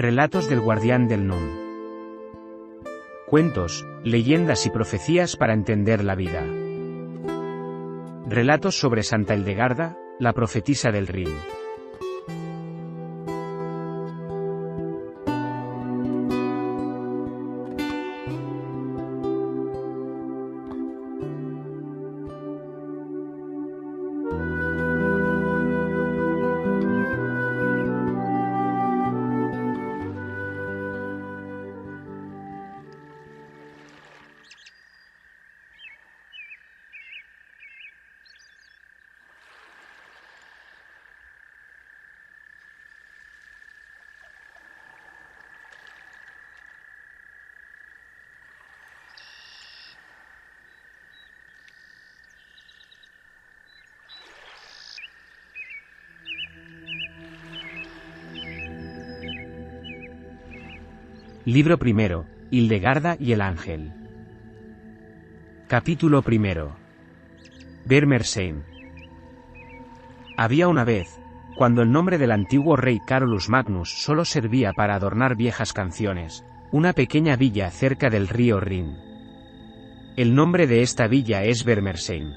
Relatos del Guardián del Nun. Cuentos, leyendas y profecías para entender la vida. Relatos sobre Santa Hildegarda, la profetisa del Rin. Libro primero, Hildegarda y el ángel. Capítulo primero. Vermersheim. Había una vez, cuando el nombre del antiguo rey Carolus Magnus solo servía para adornar viejas canciones, una pequeña villa cerca del río Rin. El nombre de esta villa es Vermersheim.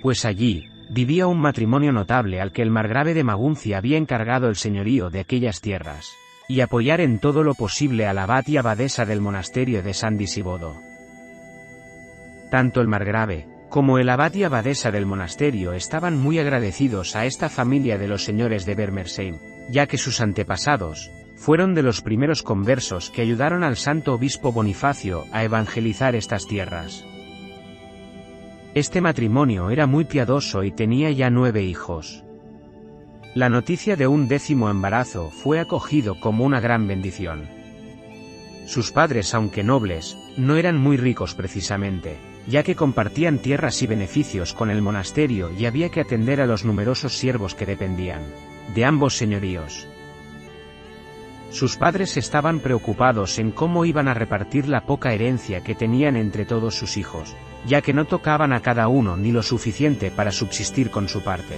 Pues allí, vivía un matrimonio notable al que el margrave de Maguncia había encargado el señorío de aquellas tierras, y apoyar en todo lo posible al abad y abadesa del monasterio de San Disibodo. Tanto el margrave, como el abad y abadesa del monasterio estaban muy agradecidos a esta familia de los señores de Vermersheim, ya que sus antepasados fueron de los primeros conversos que ayudaron al santo obispo Bonifacio a evangelizar estas tierras. Este matrimonio era muy piadoso y tenía ya 9 hijos. La noticia de un 10º embarazo fue acogido como una gran bendición. Sus padres, aunque nobles, no eran muy ricos precisamente, ya que compartían tierras y beneficios con el monasterio y había que atender a los numerosos siervos que dependían de ambos señoríos. Sus padres estaban preocupados en cómo iban a repartir la poca herencia que tenían entre todos sus hijos, ya que no tocaban a cada uno ni lo suficiente para subsistir con su parte.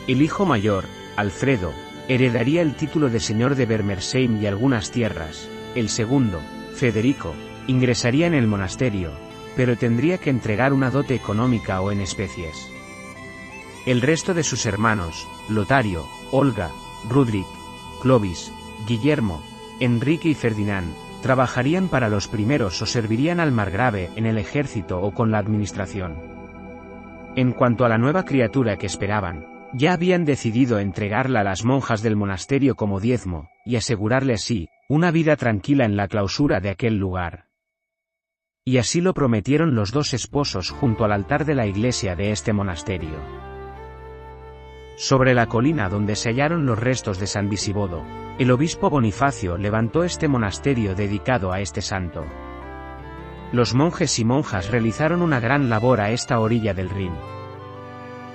El hijo mayor, Alfredo, heredaría el título de señor de Vermersheim y algunas tierras. El segundo, Federico, ingresaría en el monasterio, pero tendría que entregar una dote económica o en especies. El resto de sus hermanos, Lotario, Olga, Rudrik, Clovis, Guillermo, Enrique y Ferdinand, trabajarían para los primeros o servirían al margrave en el ejército o con la administración. En cuanto a la nueva criatura que esperaban, ya habían decidido entregarla a las monjas del monasterio como diezmo, y asegurarle así una vida tranquila en la clausura de aquel lugar. Y así lo prometieron los dos esposos junto al altar de la iglesia de este monasterio. Sobre la colina donde se hallaron los restos de San Disibodo, el obispo Bonifacio levantó este monasterio dedicado a este santo. Los monjes y monjas realizaron una gran labor a esta orilla del Rin.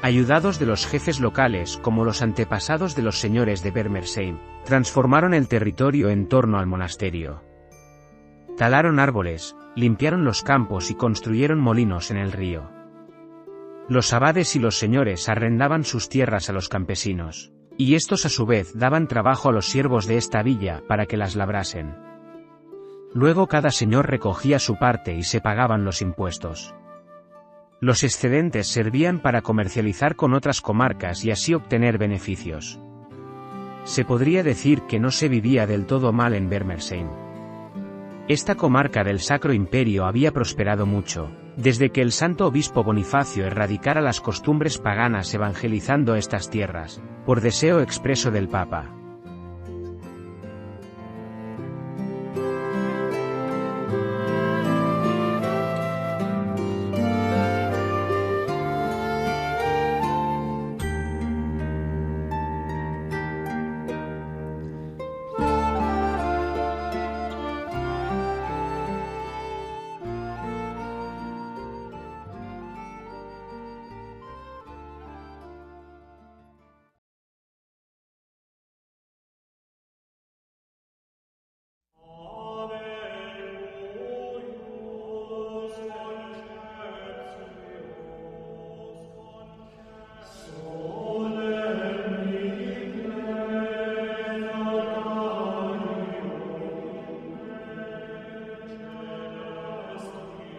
Ayudados de los jefes locales como los antepasados de los señores de Vermersheim, transformaron el territorio en torno al monasterio. Talaron árboles, limpiaron los campos y construyeron molinos en el río. Los abades y los señores arrendaban sus tierras a los campesinos, y estos a su vez daban trabajo a los siervos de esta villa para que las labrasen. Luego cada señor recogía su parte y se pagaban los impuestos. Los excedentes servían para comercializar con otras comarcas y así obtener beneficios. Se podría decir que no se vivía del todo mal en Vermersheim. Esta comarca del Sacro Imperio había prosperado mucho, desde que el santo obispo Bonifacio erradicara las costumbres paganas evangelizando estas tierras, por deseo expreso del Papa.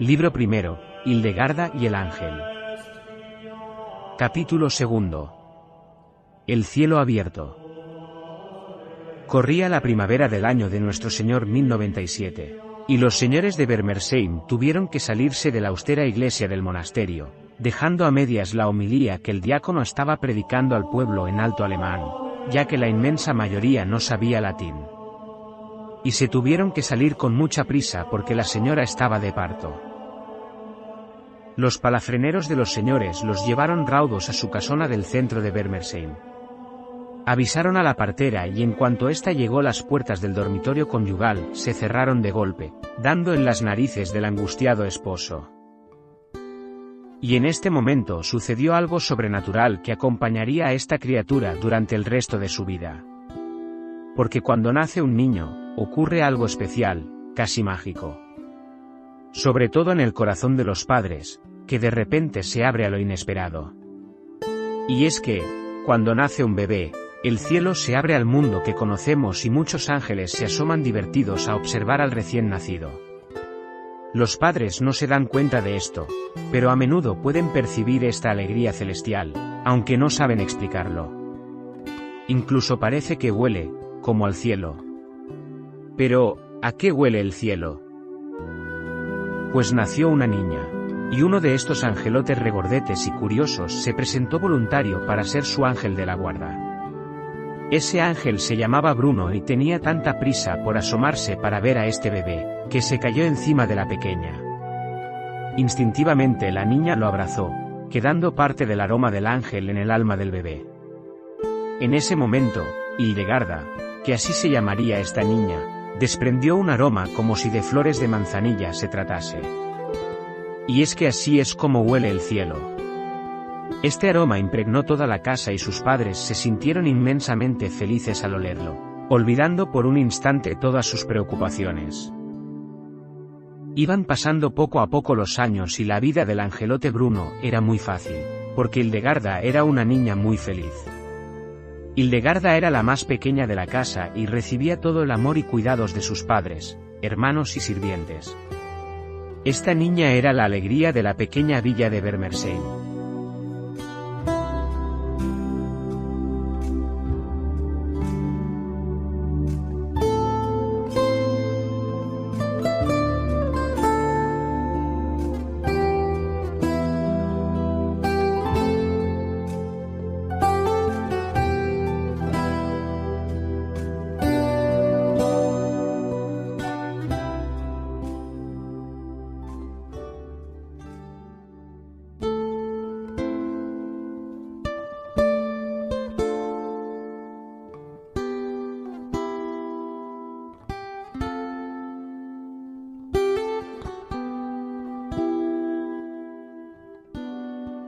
Libro primero, Hildegarda y el ángel. Capítulo segundo. El cielo abierto. Corría la primavera del año de nuestro Señor 1097, y los señores de Bermersheim tuvieron que salirse de la austera iglesia del monasterio, dejando a medias la homilía que el diácono estaba predicando al pueblo en alto alemán, ya que la inmensa mayoría no sabía latín. Y se tuvieron que salir con mucha prisa porque la señora estaba de parto. Los palafreneros de los señores los llevaron raudos a su casona del centro de Bermersheim. Avisaron a la partera y en cuanto ésta llegó las puertas del dormitorio conyugal se cerraron de golpe, dando en las narices del angustiado esposo. Y en este momento sucedió algo sobrenatural que acompañaría a esta criatura durante el resto de su vida. Porque cuando nace un niño, ocurre algo especial, casi mágico. Sobre todo en el corazón de los padres, que de repente se abre a lo inesperado. Y es que, cuando nace un bebé, el cielo se abre al mundo que conocemos y muchos ángeles se asoman divertidos a observar al recién nacido. Los padres no se dan cuenta de esto, pero a menudo pueden percibir esta alegría celestial, aunque no saben explicarlo. Incluso parece que huele, como al cielo. Pero, ¿a qué huele el cielo? Pues nació una niña, y uno de estos angelotes regordetes y curiosos se presentó voluntario para ser su ángel de la guarda. Ese ángel se llamaba Bruno y tenía tanta prisa por asomarse para ver a este bebé, que se cayó encima de la pequeña. Instintivamente la niña lo abrazó, quedando parte del aroma del ángel en el alma del bebé. En ese momento, Hildegarda, que así se llamaría esta niña, desprendió un aroma como si de flores de manzanilla se tratase. Y es que así es como huele el cielo. Este aroma impregnó toda la casa y sus padres se sintieron inmensamente felices al olerlo, olvidando por un instante todas sus preocupaciones. Iban pasando poco a poco los años y la vida del angelote Bruno era muy fácil, porque Hildegarda era una niña muy feliz. Hildegarda era la más pequeña de la casa y recibía todo el amor y cuidados de sus padres, hermanos y sirvientes. Esta niña era la alegría de la pequeña villa de Bermersheim.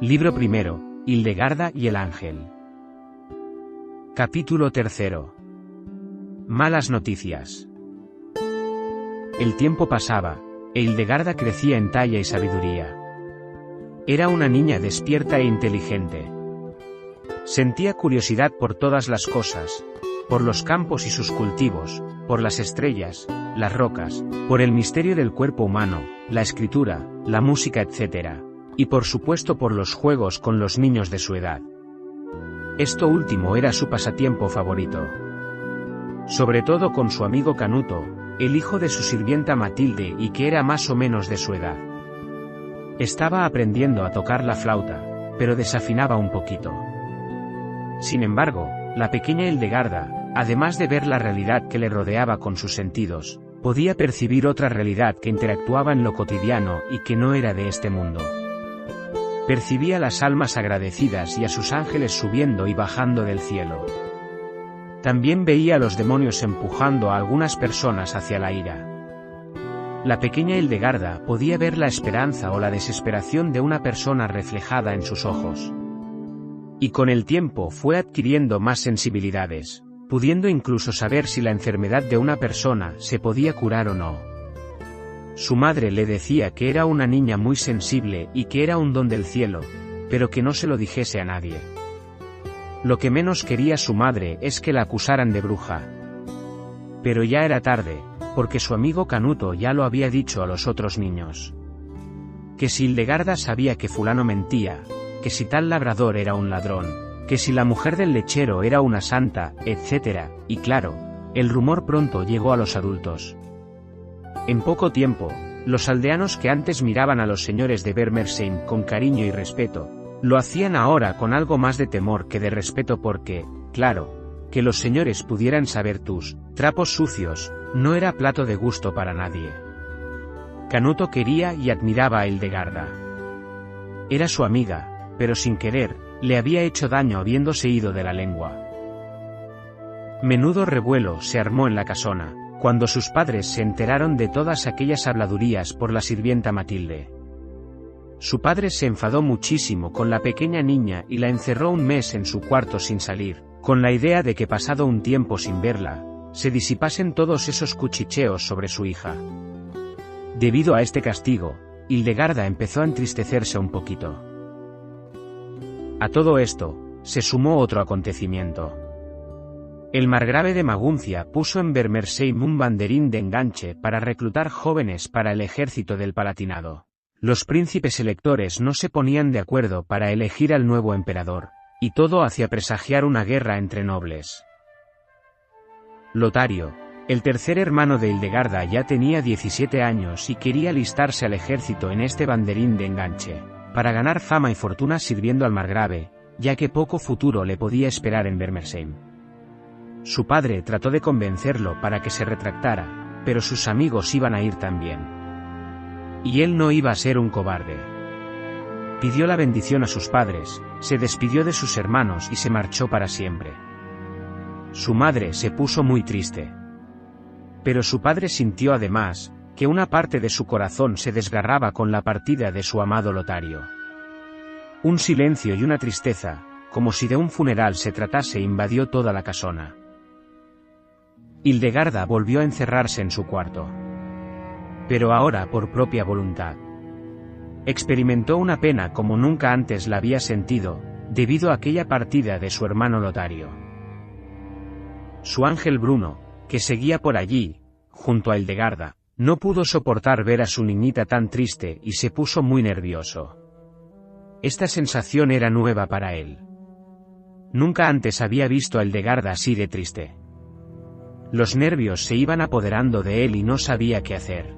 Libro primero, Hildegarda y el ángel. Capítulo tercero. Malas noticias. El tiempo pasaba, e Hildegarda crecía en talla y sabiduría. Era una niña despierta e inteligente. Sentía curiosidad por todas las cosas, por los campos y sus cultivos, por las estrellas, las rocas, por el misterio del cuerpo humano, la escritura, la música, etc. Y por supuesto por los juegos con los niños de su edad. Esto último era su pasatiempo favorito. Sobre todo con su amigo Canuto, el hijo de su sirvienta Matilde y que era más o menos de su edad. Estaba aprendiendo a tocar la flauta, pero desafinaba un poquito. Sin embargo, la pequeña Hildegarda, además de ver la realidad que le rodeaba con sus sentidos, podía percibir otra realidad que interactuaba en lo cotidiano y que no era de este mundo. Percibía las almas agradecidas y a sus ángeles subiendo y bajando del cielo. También veía a los demonios empujando a algunas personas hacia la ira. La pequeña Hildegarda podía ver la esperanza o la desesperación de una persona reflejada en sus ojos. Y con el tiempo fue adquiriendo más sensibilidades, pudiendo incluso saber si la enfermedad de una persona se podía curar o no. Su madre le decía que era una niña muy sensible y que era un don del cielo, pero que no se lo dijese a nadie. Lo que menos quería su madre es que la acusaran de bruja. Pero ya era tarde, porque su amigo Canuto ya lo había dicho a los otros niños. que si Hildegarda sabía que fulano mentía, que si tal labrador era un ladrón, que si la mujer del lechero era una santa, etc., y claro, el rumor pronto llegó a los adultos. En poco tiempo, los aldeanos que antes miraban a los señores de Vermersheim con cariño y respeto, lo hacían ahora con algo más de temor que de respeto porque, claro, que los señores pudieran saber tus trapos sucios, no era plato de gusto para nadie. Canuto quería y admiraba a Hildegarda. Era su amiga, pero sin querer, le había hecho daño habiéndose ido de la lengua. Menudo revuelo se armó en la casona, cuando sus padres se enteraron de todas aquellas habladurías por la sirvienta Matilde. Su padre se enfadó muchísimo con la pequeña niña y la encerró un mes en su cuarto sin salir, con la idea de que pasado un tiempo sin verla, se disipasen todos esos cuchicheos sobre su hija. Debido a este castigo, Hildegarda empezó a entristecerse un poquito. A todo esto, se sumó otro acontecimiento. El margrave de Maguncia puso en Vermersheim un banderín de enganche para reclutar jóvenes para el ejército del Palatinado. Los príncipes electores no se ponían de acuerdo para elegir al nuevo emperador, y todo hacía presagiar una guerra entre nobles. Lotario, el tercer hermano de Hildegarda, ya tenía 17 años y quería alistarse al ejército en este banderín de enganche, para ganar fama y fortuna sirviendo al margrave, ya que poco futuro le podía esperar en Vermersheim. Su padre trató de convencerlo para que se retractara, pero sus amigos iban a ir también. Y él no iba a ser un cobarde. Pidió la bendición a sus padres, se despidió de sus hermanos y se marchó para siempre. Su madre se puso muy triste. Pero su padre sintió además, que una parte de su corazón se desgarraba con la partida de su amado Lotario. Un silencio y una tristeza, como si de un funeral se tratase, invadió toda la casona. Hildegarda volvió a encerrarse en su cuarto. Pero ahora por propia voluntad. Experimentó una pena como nunca antes la había sentido, debido a aquella partida de su hermano Lotario. Su ángel Bruno, que seguía por allí, junto a Hildegarda, no pudo soportar ver a su niñita tan triste y se puso muy nervioso. Esta sensación era nueva para él. Nunca antes había visto a Hildegarda así de triste. Los nervios se iban apoderando de él y no sabía qué hacer.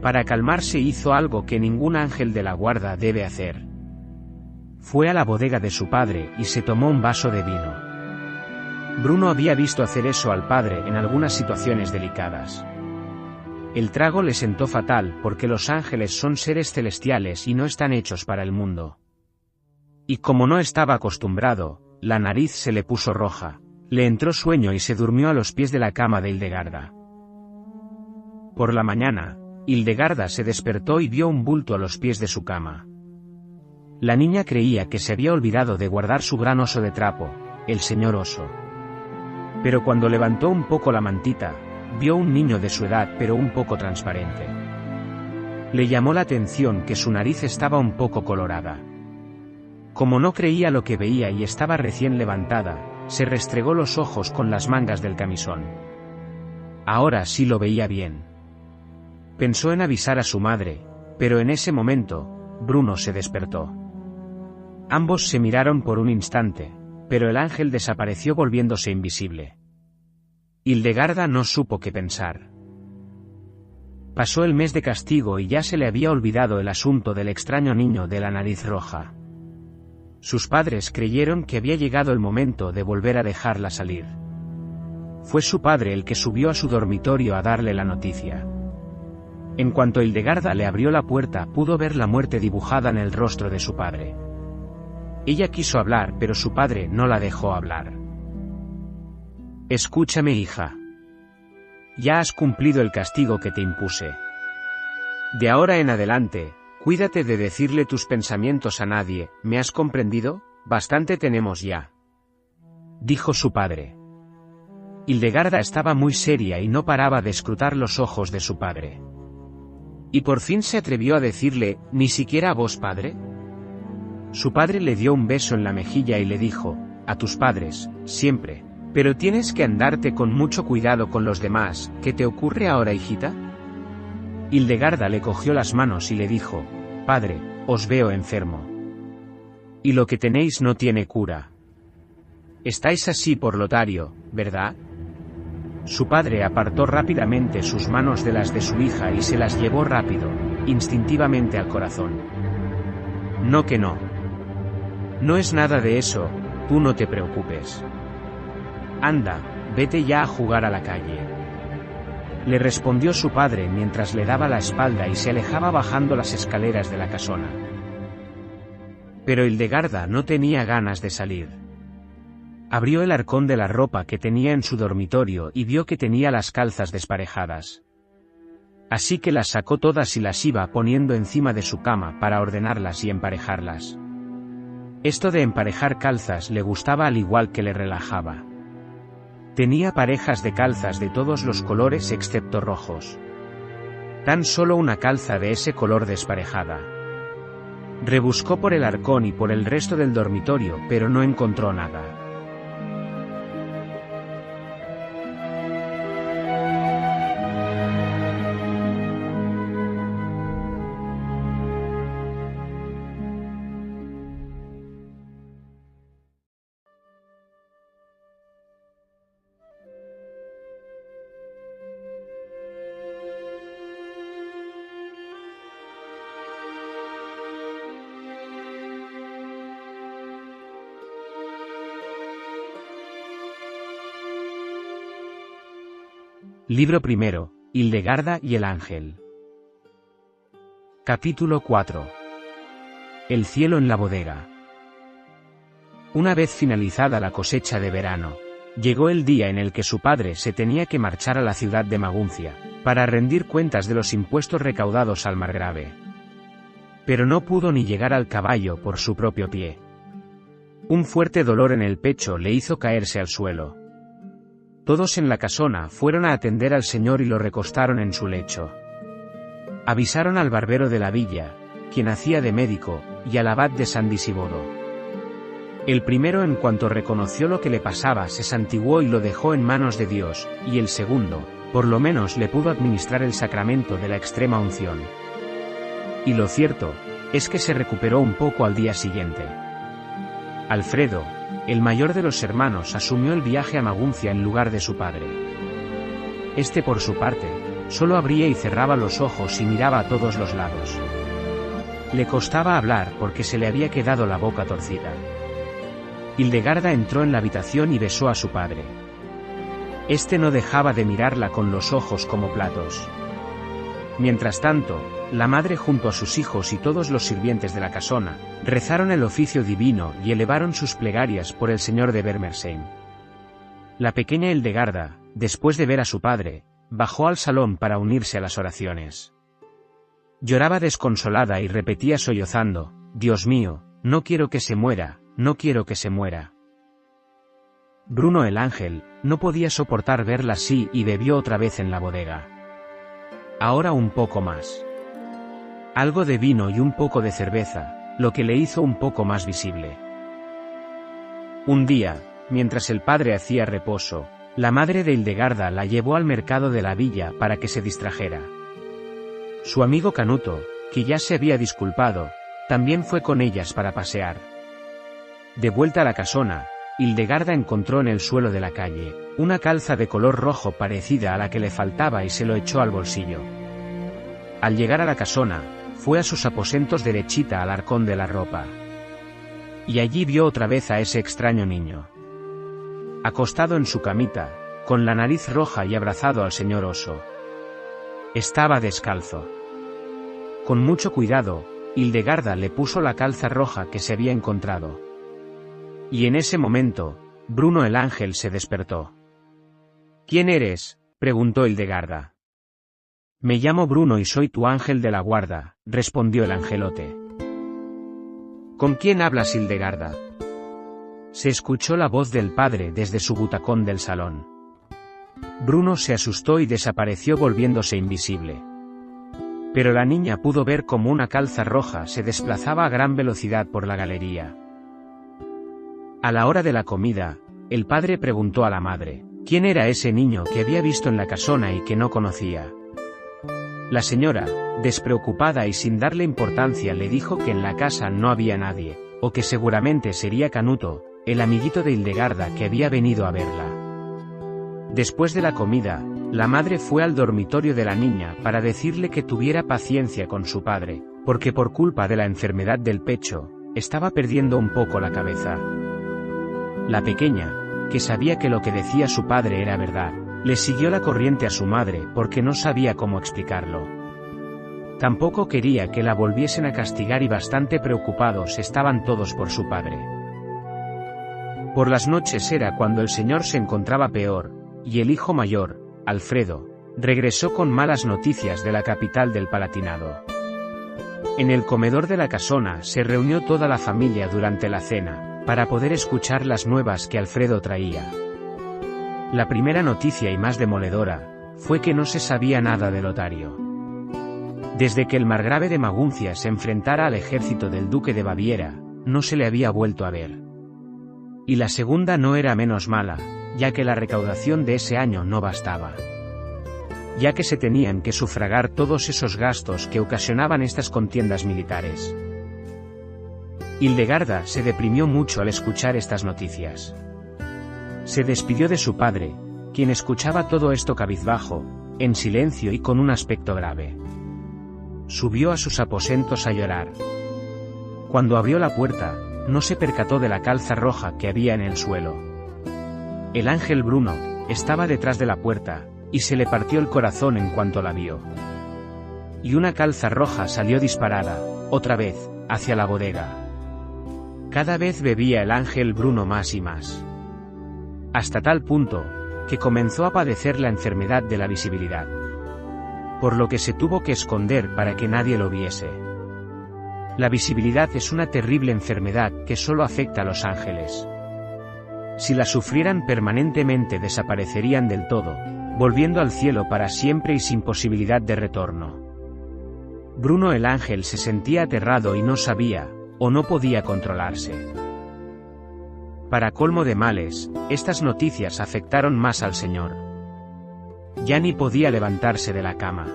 Para calmarse hizo algo que ningún ángel de la guarda debe hacer. Fue a la bodega de su padre y se tomó un vaso de vino. Bruno había visto hacer eso al padre en algunas situaciones delicadas. El trago le sentó fatal porque los ángeles son seres celestiales y no están hechos para el mundo. Y como no estaba acostumbrado, la nariz se le puso roja, le entró sueño y se durmió a los pies de la cama de Hildegarda. Por la mañana, Hildegarda se despertó y vio un bulto a los pies de su cama. La niña creía que se había olvidado de guardar su gran oso de trapo, el señor oso. Pero cuando levantó un poco la mantita, vio un niño de su edad pero un poco transparente. Le llamó la atención que su nariz estaba un poco colorada. Como no creía lo que veía y estaba recién levantada, se restregó los ojos con las mangas del camisón. Ahora sí lo veía bien. Pensó en avisar a su madre, pero en ese momento, Bruno se despertó. Ambos se miraron por un instante, pero el ángel desapareció volviéndose invisible. Hildegarda no supo qué pensar. Pasó el mes de castigo y ya se le había olvidado el asunto del extraño niño de la nariz roja. Sus padres creyeron que había llegado el momento de volver a dejarla salir. Fue su padre el que subió a su dormitorio a darle la noticia. En cuanto Hildegarda le abrió la puerta, pudo ver la muerte dibujada en el rostro de su padre. Ella quiso hablar, pero su padre no la dejó hablar. Escúchame, hija. Ya has cumplido el castigo que te impuse. De ahora en adelante, cuídate de decirle tus pensamientos a nadie, ¿me has comprendido? Bastante tenemos ya. Dijo su padre. Hildegarda estaba muy seria y no paraba de escrutar los ojos de su padre. Y por fin se atrevió a decirle, ¿ni siquiera a vos, padre? Su padre le dio un beso en la mejilla y le dijo, a tus padres, siempre, pero tienes que andarte con mucho cuidado con los demás, ¿qué te ocurre ahora, hijita? Hildegarda le cogió las manos y le dijo, Padre, os veo enfermo. Y lo que tenéis no tiene cura. Estáis así por Lotario, ¿verdad? Su padre apartó rápidamente sus manos de las de su hija y se las llevó rápido, instintivamente al corazón. No que no. No es nada de eso, tú no te preocupes. Anda, vete ya a jugar a la calle. Le respondió su padre mientras le daba la espalda y se alejaba bajando las escaleras de la casona. Pero Hildegarda no tenía ganas de salir. Abrió el arcón de la ropa que tenía en su dormitorio y vio que tenía las calzas desparejadas. Así que las sacó todas y las iba poniendo encima de su cama para ordenarlas y emparejarlas. Esto de emparejar calzas le gustaba al igual que le relajaba. Tenía parejas de calzas de todos los colores excepto rojos. Tan solo una calza de ese color desparejada. Rebuscó por el arcón y por el resto del dormitorio, pero no encontró nada. Libro primero, Hildegarda y el ángel. Capítulo 4. El cielo en la bodega. Una vez finalizada la cosecha de verano, llegó el día en el que su padre se tenía que marchar a la ciudad de Maguncia, para rendir cuentas de los impuestos recaudados al margrave. Pero no pudo ni llegar al caballo por su propio pie. Un fuerte dolor en el pecho le hizo caerse al suelo. Todos en la casona fueron a atender al señor y lo recostaron en su lecho. Avisaron al barbero de la villa, quien hacía de médico, y al abad de San Disibodo. El primero, en cuanto reconoció lo que le pasaba, se santiguó y lo dejó en manos de Dios, y el segundo, por lo menos le pudo administrar el sacramento de la extrema unción. Y lo cierto es que se recuperó un poco al día siguiente. Alfredo, el mayor de los hermanos, asumió el viaje a Maguncia en lugar de su padre. Este, por su parte, solo abría y cerraba los ojos y miraba a todos los lados. Le costaba hablar porque se le había quedado la boca torcida. Hildegarda entró en la habitación y besó a su padre. Este no dejaba de mirarla con los ojos como platos. Mientras tanto, la madre junto a sus hijos y todos los sirvientes de la casona, rezaron el oficio divino y elevaron sus plegarias por el señor de Bermersheim. La pequeña Hildegarda, después de ver a su padre, bajó al salón para unirse a las oraciones. Lloraba desconsolada y repetía sollozando: «Dios mío, no quiero que se muera, no quiero que se muera». Bruno el ángel no podía soportar verla así y bebió otra vez en la bodega. Ahora un poco más. Algo de vino y un poco de cerveza, lo que le hizo un poco más visible. Un día, mientras el padre hacía reposo, la madre de Hildegarda la llevó al mercado de la villa para que se distrajera. Su amigo Canuto, que ya se había disculpado, también fue con ellas para pasear. De vuelta a la casona, Hildegarda encontró en el suelo de la calle una calza de color rojo parecida a la que le faltaba y se lo echó al bolsillo. Al llegar a la casona, fue a sus aposentos derechita al arcón de la ropa. Y allí vio otra vez a ese extraño niño. Acostado en su camita, con la nariz roja y abrazado al señor oso. Estaba descalzo. Con mucho cuidado, Hildegarda le puso la calza roja que se había encontrado. Y en ese momento, Bruno el ángel se despertó. «¿Quién eres?», preguntó Hildegarda. «Me llamo Bruno y soy tu ángel de la guarda», respondió el angelote. «¿Con quién hablas, Hildegarda?». Se escuchó la voz del padre desde su butacón del salón. Bruno se asustó y desapareció volviéndose invisible. Pero la niña pudo ver cómo una calza roja se desplazaba a gran velocidad por la galería. A la hora de la comida, el padre preguntó a la madre quién era ese niño que había visto en la casona y que no conocía. La señora, despreocupada y sin darle importancia, le dijo que en la casa no había nadie, o que seguramente sería Canuto, el amiguito de Hildegarda que había venido a verla. Después de la comida, la madre fue al dormitorio de la niña para decirle que tuviera paciencia con su padre, porque por culpa de la enfermedad del pecho, estaba perdiendo un poco la cabeza. La pequeña, que sabía que lo que decía su padre era verdad, le siguió la corriente a su madre porque no sabía cómo explicarlo. Tampoco quería que la volviesen a castigar y bastante preocupados estaban todos por su padre. Por las noches era cuando el señor se encontraba peor, y el hijo mayor, Alfredo, regresó con malas noticias de la capital del Palatinado. En el comedor de la casona se reunió toda la familia durante la cena, para poder escuchar las nuevas que Alfredo traía. La primera noticia y más demoledora, fue que no se sabía nada de Lotario. Desde que el margrave de Maguncia se enfrentara al ejército del duque de Baviera, no se le había vuelto a ver. Y la segunda no era menos mala, ya que la recaudación de ese año no bastaba. Ya que se tenían que sufragar todos esos gastos que ocasionaban estas contiendas militares. Hildegarda se deprimió mucho al escuchar estas noticias. Se despidió de su padre, quien escuchaba todo esto cabizbajo, en silencio y con un aspecto grave. Subió a sus aposentos a llorar. Cuando abrió la puerta, no se percató de la calza roja que había en el suelo. El ángel Bruno estaba detrás de la puerta, y se le partió el corazón en cuanto la vio. Y una calza roja salió disparada, otra vez, hacia la bodega. Cada vez bebía el ángel Bruno más y más. Hasta tal punto, que comenzó a padecer la enfermedad de la visibilidad. Por lo que se tuvo que esconder para que nadie lo viese. La visibilidad es una terrible enfermedad que solo afecta a los ángeles. Si la sufrieran permanentemente desaparecerían del todo, volviendo al cielo para siempre y sin posibilidad de retorno. Bruno el ángel se sentía aterrado y no sabía, o no podía controlarse. Para colmo de males, estas noticias afectaron más al señor. Ya ni podía levantarse de la cama.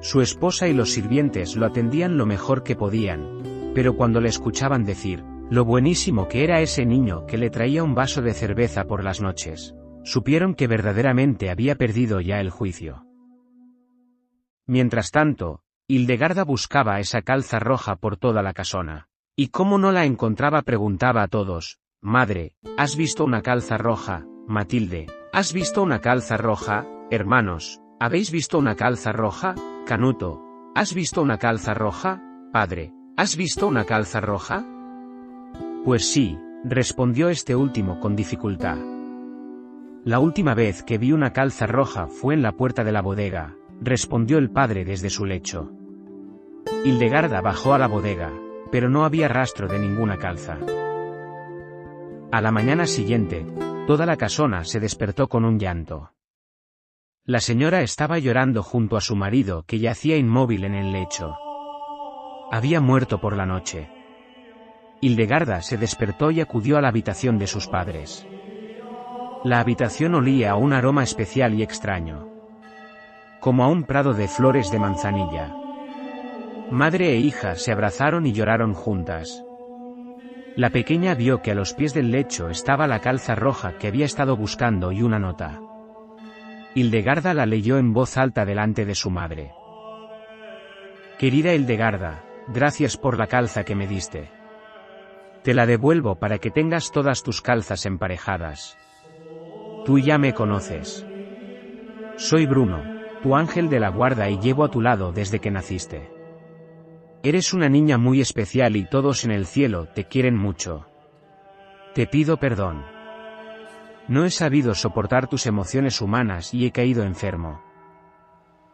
Su esposa y los sirvientes lo atendían lo mejor que podían, pero cuando le escuchaban decir lo buenísimo que era ese niño que le traía un vaso de cerveza por las noches, supieron que verdaderamente había perdido ya el juicio. Mientras tanto, Hildegarda buscaba esa calza roja por toda la casona. Y como no la encontraba preguntaba a todos: «Madre, ¿has visto una calza roja? Matilde, ¿has visto una calza roja? Hermanos, ¿habéis visto una calza roja? Canuto, ¿has visto una calza roja? Padre, ¿has visto una calza roja?» «Pues sí», respondió este último con dificultad. «La última vez que vi una calza roja fue en la puerta de la bodega», respondió el padre desde su lecho. Hildegarda bajó a la bodega, pero no había rastro de ninguna calza. A la mañana siguiente, toda la casona se despertó con un llanto. La señora estaba llorando junto a su marido que yacía inmóvil en el lecho. Había muerto por la noche. Hildegarda se despertó y acudió a la habitación de sus padres. La habitación olía a un aroma especial y extraño, como a un prado de flores de manzanilla. Madre e hija se abrazaron y lloraron juntas. La pequeña vio que a los pies del lecho estaba la calza roja que había estado buscando y una nota. Hildegarda la leyó en voz alta delante de su madre. «Querida Hildegarda, gracias por la calza que me diste. Te la devuelvo para que tengas todas tus calzas emparejadas. Tú ya me conoces. Soy Bruno, tu ángel de la guarda y llevo a tu lado desde que naciste. Eres una niña muy especial y todos en el cielo te quieren mucho. Te pido perdón. No he sabido soportar tus emociones humanas y he caído enfermo.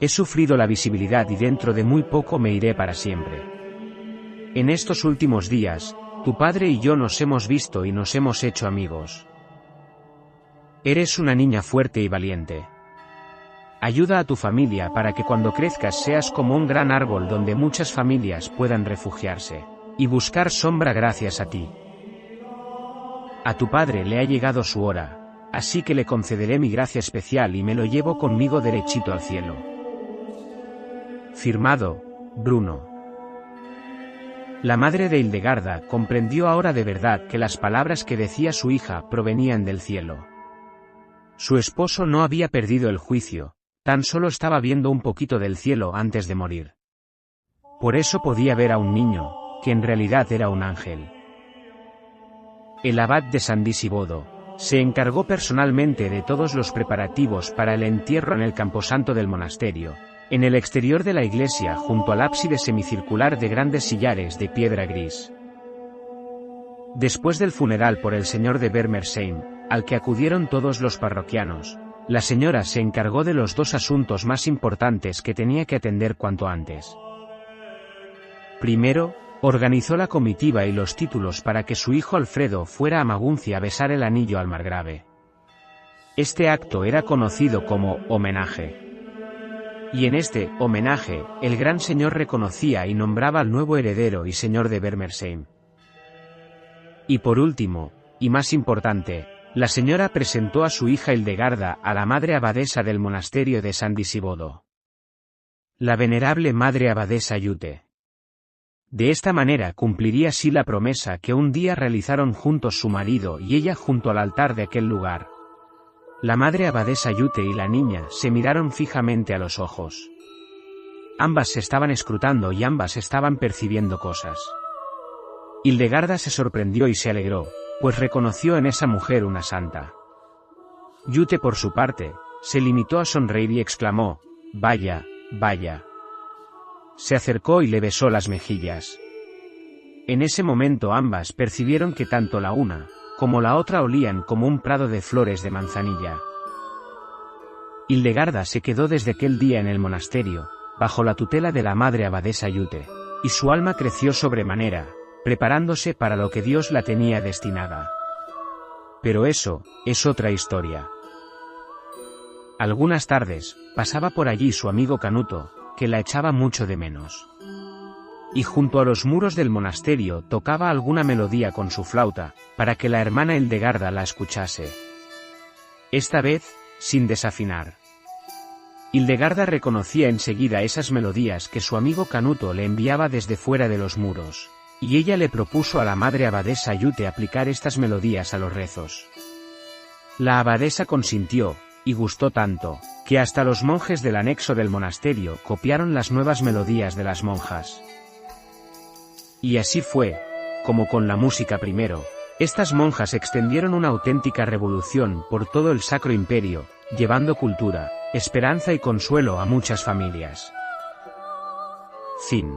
He sufrido la visibilidad y dentro de muy poco me iré para siempre. En estos últimos días, tu padre y yo nos hemos visto y nos hemos hecho amigos. Eres una niña fuerte y valiente. Ayuda a tu familia para que cuando crezcas seas como un gran árbol donde muchas familias puedan refugiarse y buscar sombra gracias a ti. A tu padre le ha llegado su hora, así que le concederé mi gracia especial y me lo llevo conmigo derechito al cielo. Firmado, Bruno. La madre de Hildegarda comprendió ahora de verdad que las palabras que decía su hija provenían del cielo. Su esposo no había perdido el juicio, tan solo estaba viendo un poquito del cielo antes de morir. Por eso podía ver a un niño, que en realidad era un ángel. El abad de San Disibodo se encargó personalmente de todos los preparativos para el entierro en el camposanto del monasterio, en el exterior de la iglesia junto al ábside semicircular de grandes sillares de piedra gris. Después del funeral por el señor de Bermersheim, al que acudieron todos los parroquianos, la señora se encargó de los dos asuntos más importantes que tenía que atender cuanto antes. Primero, organizó la comitiva y los títulos para que su hijo Alfredo fuera a Maguncia a besar el anillo al margrave. Este acto era conocido como homenaje. Y en este homenaje, el gran señor reconocía y nombraba al nuevo heredero y señor de Bermersheim. Y por último, y más importante, la señora presentó a su hija Hildegarda a la madre abadesa del monasterio de San Disibodo. La venerable madre abadesa Yute. De esta manera cumpliría así la promesa que un día realizaron juntos su marido y ella junto al altar de aquel lugar. La madre abadesa Yute y la niña se miraron fijamente a los ojos. Ambas se estaban escrutando y ambas estaban percibiendo cosas. Hildegarda se sorprendió y se alegró, pues reconoció en esa mujer una santa. Yute por su parte, se limitó a sonreír y exclamó, «Vaya, vaya». Se acercó y le besó las mejillas. En ese momento ambas percibieron que tanto la una, como la otra olían como un prado de flores de manzanilla. Hildegarda se quedó desde aquel día en el monasterio, bajo la tutela de la madre abadesa Yute, y su alma creció sobremanera, preparándose para lo que Dios la tenía destinada. Pero eso, es otra historia. Algunas tardes, pasaba por allí su amigo Canuto, que la echaba mucho de menos. Y junto a los muros del monasterio tocaba alguna melodía con su flauta, para que la hermana Hildegarda la escuchase. Esta vez, sin desafinar. Hildegarda reconocía enseguida esas melodías que su amigo Canuto le enviaba desde fuera de los muros, y ella le propuso a la madre abadesa Yute aplicar estas melodías a los rezos. La abadesa consintió, y gustó tanto, que hasta los monjes del anexo del monasterio copiaron las nuevas melodías de las monjas. Y así fue, como con la música primero, estas monjas extendieron una auténtica revolución por todo el Sacro Imperio, llevando cultura, esperanza y consuelo a muchas familias. Fin.